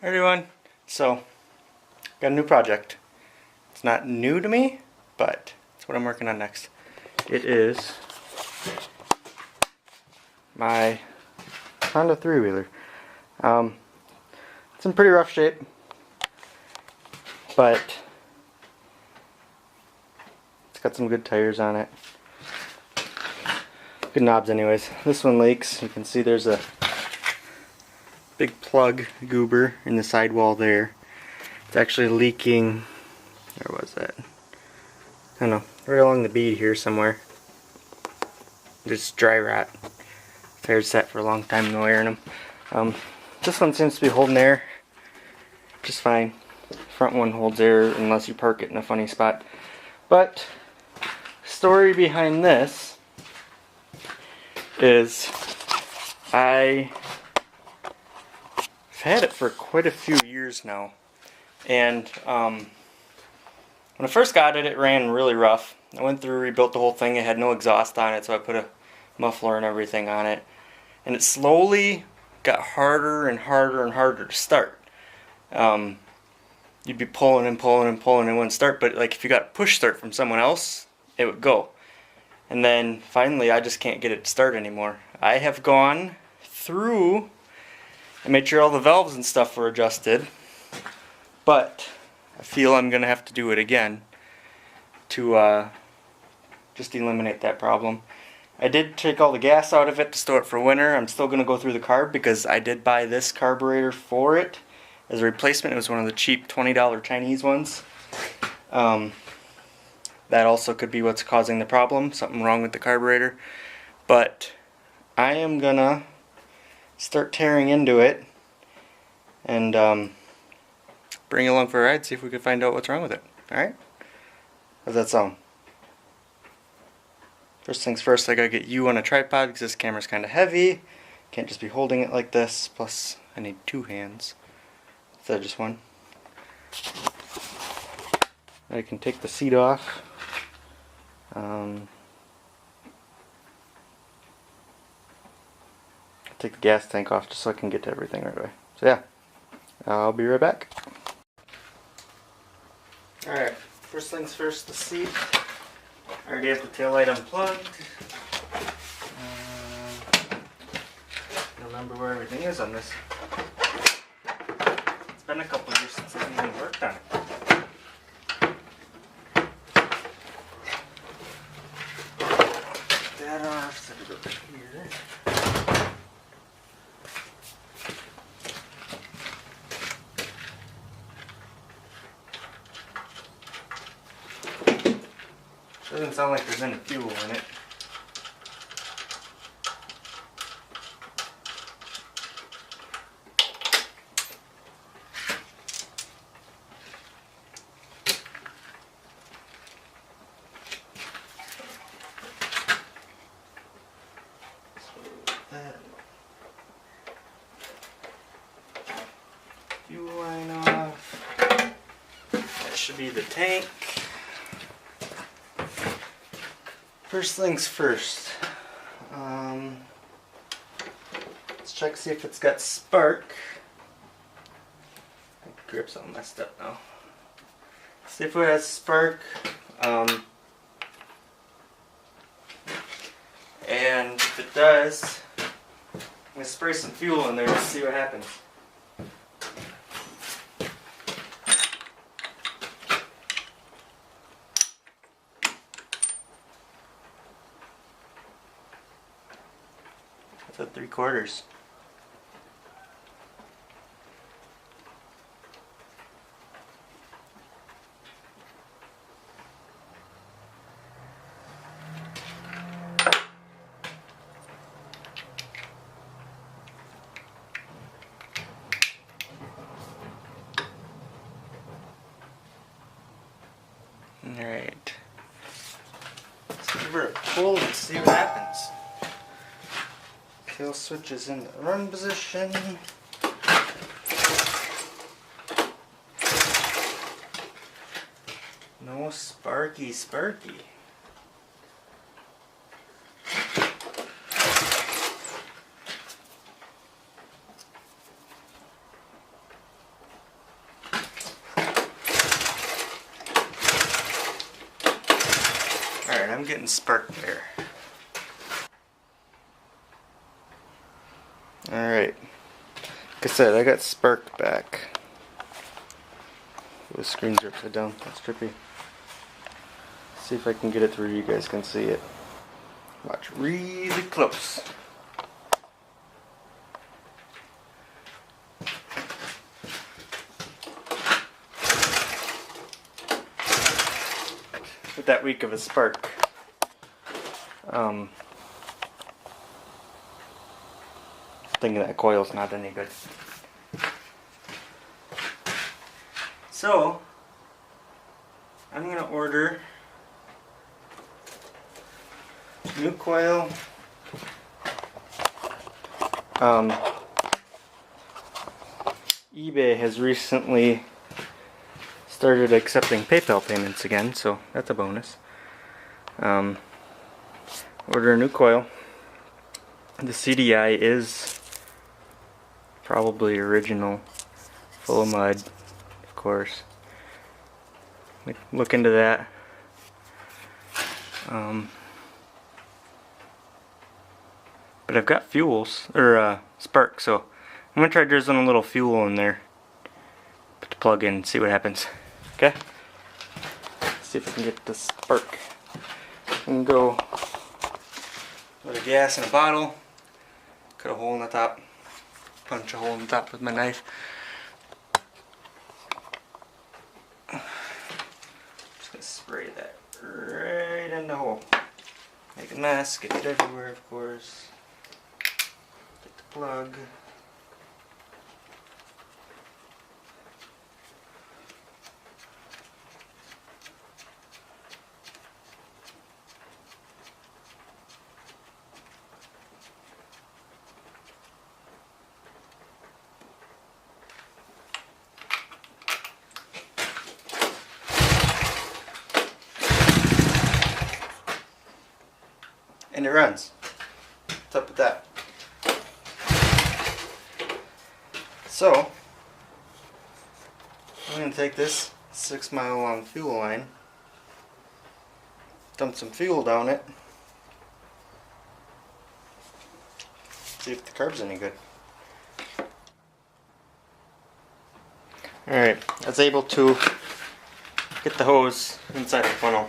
Hey everyone, so got a new project. It's not new to me, but it's what I'm working on next. It is my Honda 3-Wheeler. It's in pretty rough shape, but it's got some good tires on it. Good knobs anyways. This one leaks. You can see there's a big plug goober in the sidewall there. It's actually leaking, where was that? I don't know, right along the bead here somewhere. Just dry rot. Tires sat for a long time, no air in them. This one seems to be holding air just fine. Front one holds air unless you park it in a funny spot. But story behind this is I've had it for quite a few years now, and when I first got it, it ran really rough. I went through, rebuilt the whole thing. It had no exhaust on it, so I put a muffler and everything on it, and it slowly got harder and harder and harder to start. You'd be pulling and pulling and pulling and it wouldn't start, but like if you got a push start from someone else, it would go. And then finally I just can't get it to start anymore. I have gone through and made sure all the valves and stuff were adjusted, but I feel I'm gonna have to do it again to just eliminate that problem. I did take all the gas out of it to store it for winter. I'm still gonna go through the carb because I did buy this carburetor for it as a replacement. It was one of the cheap $20 Chinese ones. That also could be what's causing the problem, something wrong with the carburetor. But I am gonna start tearing into it and bring you along for a ride, see if we can find out what's wrong with it. Alright? How's that sound? First things first, I gotta get you on a tripod because this camera's kinda heavy. Can't just be holding it like this, plus I need two hands instead of just one. I can take the seat off. Take the gas tank off just so I can get to everything right away. So yeah, I'll be right back. Alright, first things first, the seat. I already have the taillight unplugged. I don't remember where everything is on this. It's been a couple years since I've even worked on it. That off, set it up here. Doesn't sound like there's any fuel in it. Fuel line off. That should be the tank. First things first, let's check see if it's got spark. My grip's all messed up now. See if it has spark, and if it does, I'm going to spray some fuel in there to see what happens. That's at 3/4. Alright. Let's give her a pull and see what happens. Kill switch is in the run position. No sparky. I'm getting spark there. Alright, like I said, I got spark back. The screens are upside down, that's trippy. See if I can get it through, you guys can see it. Watch really close. With that weak of a spark. Thinking that coil's not any good. So, I'm gonna order new coil. eBay has recently started accepting PayPal payments again, so that's a bonus. Order a new coil. The CDI is probably original, full of mud, of course. Look into that. But I've got fuels, or spark, so I'm gonna try drizzling a little fuel in there. Put the plug in and see what happens. Okay? See if I can get the spark. I can go with a gas in a bottle, cut a hole in the top, punch a hole in the top with my knife. Just gonna spray that right in the hole. Make a mess, get it everywhere, of course. Get the plug. And it runs. What's up with that? So, I'm going to take this 6-mile long fuel line, dump some fuel down it, see if the carb's any good. Alright, I was able to get the hose inside the funnel.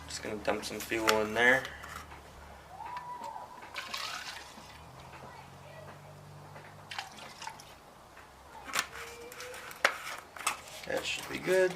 Just gonna dump some fuel in there. That should be good.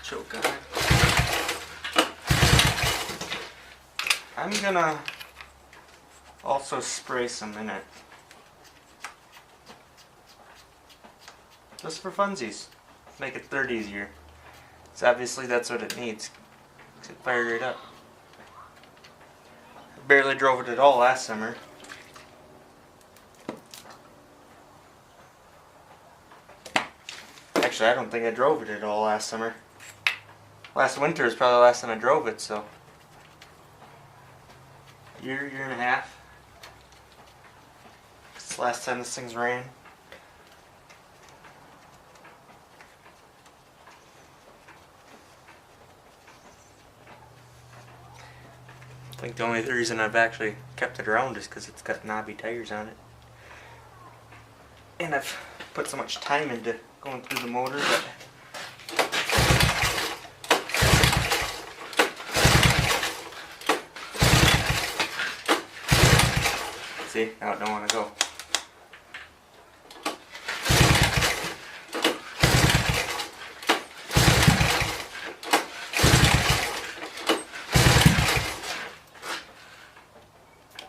Choke on it. I'm gonna also spray some in it. Just for funsies. Make it third easier. So obviously that's what it needs. To fire it up. I barely drove it at all last summer. Actually, I don't think I drove it at all last summer. Last winter is probably the last time I drove it, so year and a half. It's the last time this thing's ran. I think the only reason I've actually kept it around is because it's got knobby tires on it. And I've put so much time into going through the motor that see, now it don't want to go.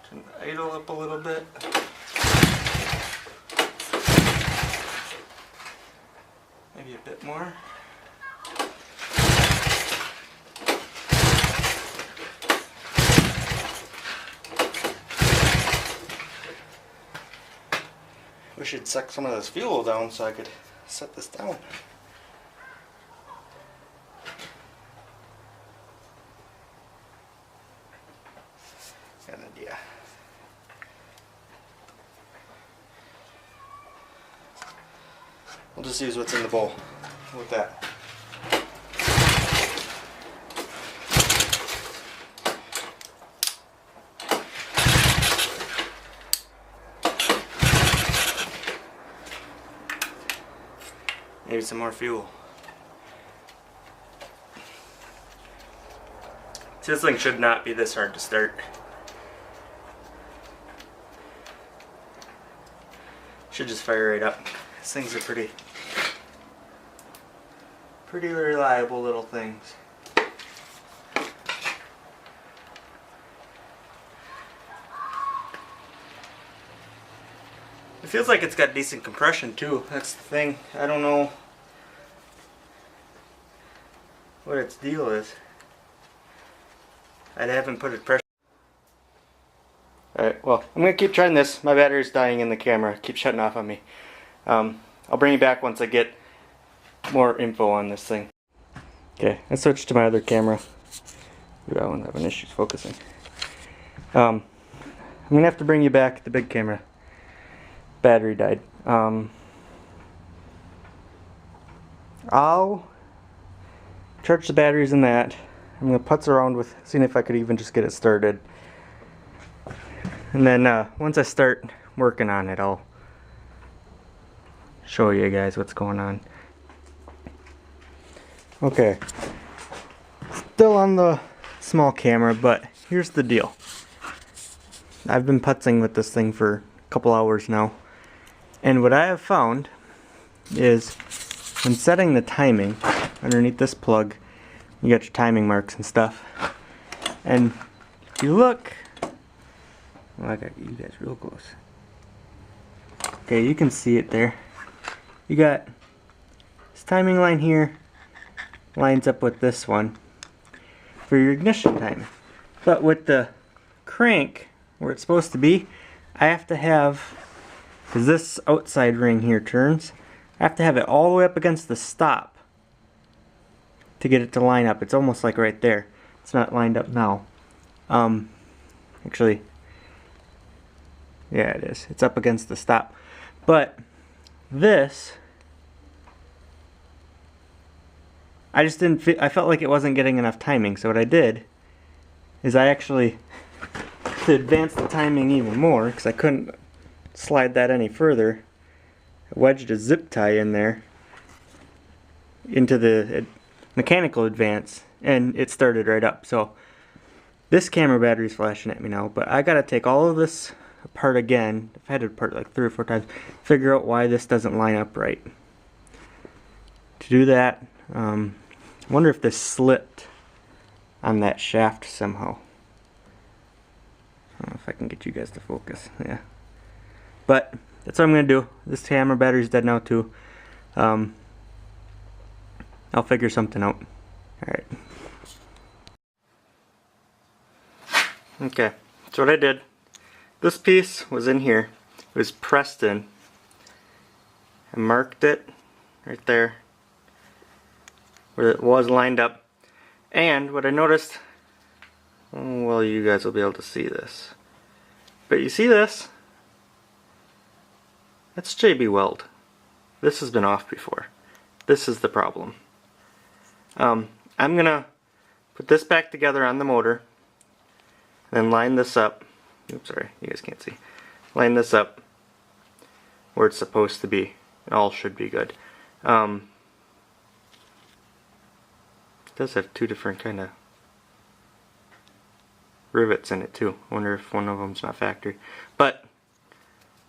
Turn the idle up a little bit. Maybe a bit more. Wish it'd suck some of this fuel down so I could set this down. Got an idea. We'll just use what's in the bowl with that. Maybe some more fuel. See, this thing should not be this hard to start. Should just fire right up. These things are pretty reliable little things. It feels like it's got decent compression too. That's the thing. I don't know what its deal is. I haven't put it pressure. Alright, well, I'm going to keep trying this. My battery's dying in the camera. It keeps shutting off on me. I'll bring you back once I get more info on this thing. Okay, I switched to my other camera. Ooh, I won't have an issue focusing. I'm going to have to bring you back the big camera. Battery died. I'll charge the batteries in that. I'm going to putz around with seeing if I could even just get it started. And then once I start working on it, I'll show you guys what's going on. Okay. Still on the small camera, but here's the deal. I've been putzing with this thing for a couple hours now. And what I have found is when setting the timing underneath this plug, you got your timing marks and stuff. And if you look, well, I got you guys real close. Okay, you can see it there. You got this timing line here, lines up with this one for your ignition timing. But with the crank, where it's supposed to be, I have to have, because this outside ring here turns, I have to have it all the way up against the stop to get it to line up. It's almost like right there. It's not lined up now. Actually, yeah, it is. It's up against the stop. But this, I just didn't feel, I felt like it wasn't getting enough timing. So what I did is I actually, to advance the timing even more, because I couldn't slide that any further, I wedged a zip tie in there into the mechanical advance, and it started right up. So this camera battery is flashing at me now, but I gotta take all of this apart again. I've had it apart like 3 or 4 times, figure out why this doesn't line up right. To do that, I wonder if this slipped on that shaft somehow. I don't know if I can get you guys to focus. Yeah, but that's what I'm gonna do. This camera battery's dead now too. I'll figure something out. Alright. Okay, so what I did, this piece was in here. It was pressed in. I marked it right there where it was lined up. And what I noticed, well, you guys will be able to see this, but you see this? That's JB Weld. This has been off before. This is the problem. I'm gonna put this back together on the motor, then line this up. Oops, sorry, you guys can't see. Line this up where it's supposed to be. It all should be good. It does have 2 different kind of rivets in it too. I wonder if one of them's not factory. But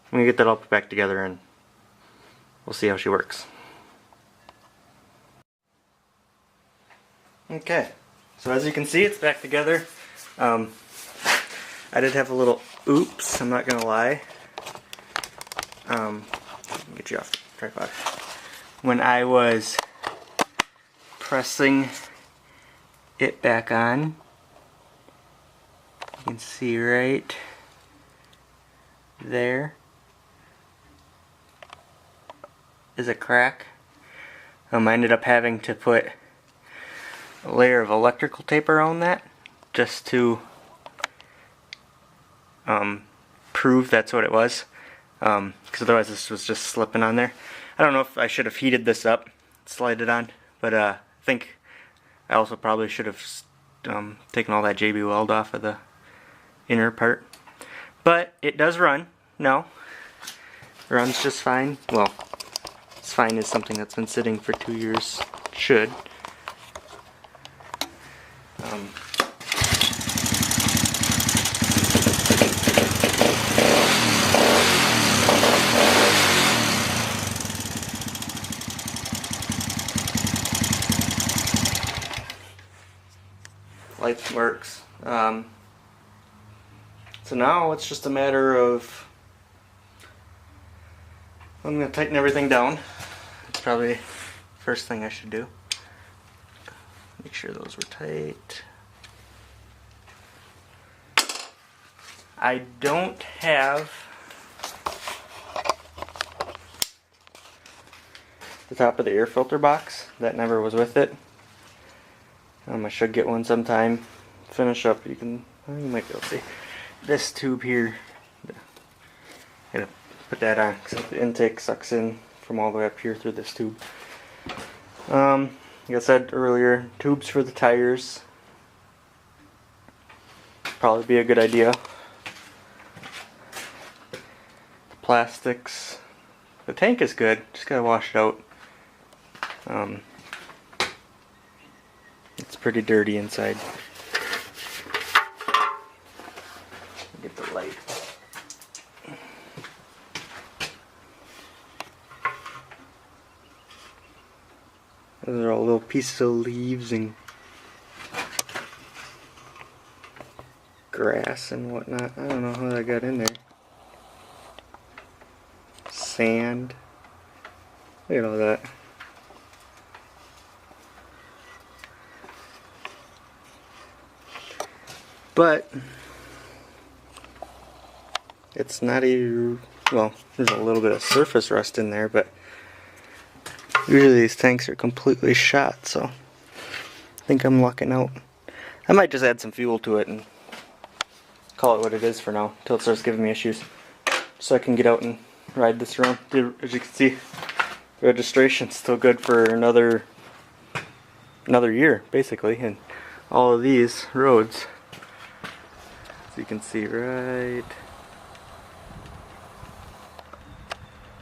I'm gonna get that all put back together and we'll see how she works. Okay, so as you can see, it's back together. I did have a little oops, I'm not gonna lie. Get you off the tripod. When I was pressing it back on, you can see right there is a crack I ended up having to put a layer of electrical tape around that just to prove that's what it was, because otherwise this was just slipping on there. I don't know if I should have heated this up, slide it on, but I think I also probably should have taken all that JB weld off of the inner part. But it does run now. It runs just fine. Well, it's fine as something that's been sitting for 2 years should. Light works. So now it's just a matter of, I'm going to tighten everything down. It's probably the first thing I should do. Make sure those were tight. I don't have the top of the air filter box. That never was with it. I should get one sometime. Finish up. You might be able to see this tube here. Gotta put that on because the intake sucks in from all the way up here through this tube. Like I said earlier, tubes for the tires probably be a good idea. The plastics. The tank is good. Just gotta wash it out. It's pretty dirty inside. Get the light. Those are all little pieces of leaves and grass and whatnot. I don't know how that got in there. Sand. Look at all that. But it's not well, there's a little bit of surface rust in there, but usually these tanks are completely shot, so I think I'm lucking out. I might just add some fuel to it and call it what it is for now, until it starts giving me issues, so I can get out and ride this around. As you can see, registration's still good for another year, basically, and all of these roads, as you can see right,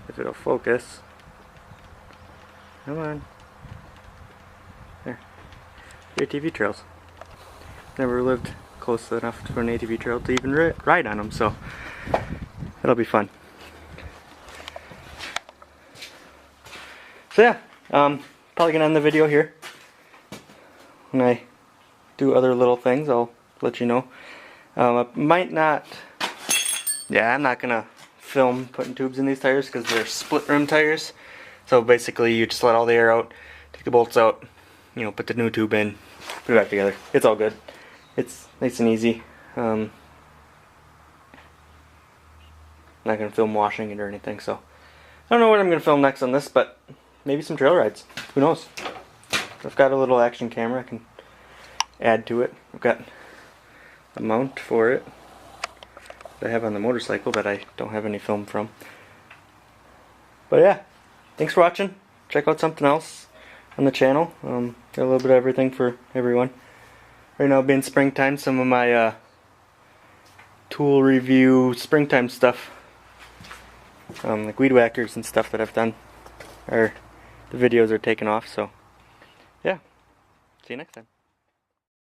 if it'll focus, come on, there, ATV trails. Never lived close enough to an ATV trail to even ride on them, so it'll be fun. So yeah, probably gonna end the video here. When I do other little things, I'll let you know. I might not, I'm not gonna film putting tubes in these tires because they're split rim tires. So basically you just let all the air out, take the bolts out, put the new tube in, put it back together. It's all good. It's nice and easy. I'm not gonna film washing it or anything, so I don't know what I'm gonna film next on this, but maybe some trail rides. Who knows? I've got a little action camera I can add to it. I've got a mount for it that I have on the motorcycle that I don't have any film from. But yeah, thanks for watching. Check out something else on the channel. Got a little bit of everything for everyone. Right now being springtime, some of my tool review springtime stuff, like weed whackers and stuff that I've done, the videos are taking off, so yeah, see you next time.